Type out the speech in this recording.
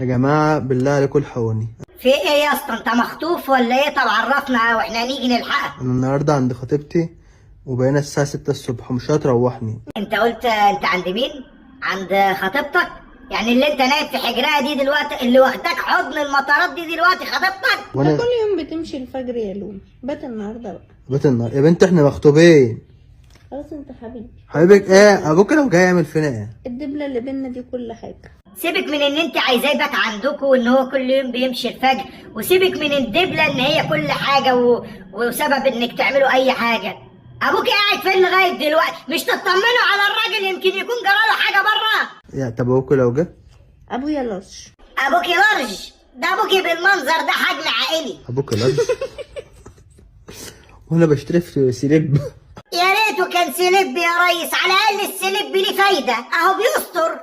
يا جماعة بالله عليكم الحقوني. في ايه يا اسطى؟ انت مخطوف ولا ايه؟ طب عرفنا واحنا نيجي نلحقك. أنا النهاردة عند خطيبتي وبقينا الساعة 6 الصبح ومش هتروحني. انت قلت انت عند مين؟ عند خطيبتك؟ يعني اللي انت نايم في حجرها دي دلوقتي، اللي واخداك حضن المطارات دي دلوقتي خطيبتك؟ وأنا كل يوم بتمشي الفجر يا لون، بات النهارده بقى. بيت النهار يا بنت، احنا مخطوبين. خلاص انت حبيبي. حبيبك ايه؟ ابوك لو جاي يعمل فينا ايه؟ الدبله اللي بينا دي كل حاجه. سيبك من ان انت عايزاه يبات عندكم وان هو كل يوم بيمشي الفجر، وسيبك من الدبله ان هي كل حاجه وسبب انك تعملوا اي حاجه. ابوك قاعد فين لغايه دلوقتي؟ مش تطمنوا على الراجل يمكن يكون جراله حاجه بره؟ يا طب ابوك لو جه؟ ابويا لطش. ابوك لارج؟ ده ابوك بالمنظر ده حجم عائلي. ابوك لارج؟ وانا بشتري في سيليب. يا ريته كان سليب يا ريس، على الاقل السليب ليه فايده اهو بيستر.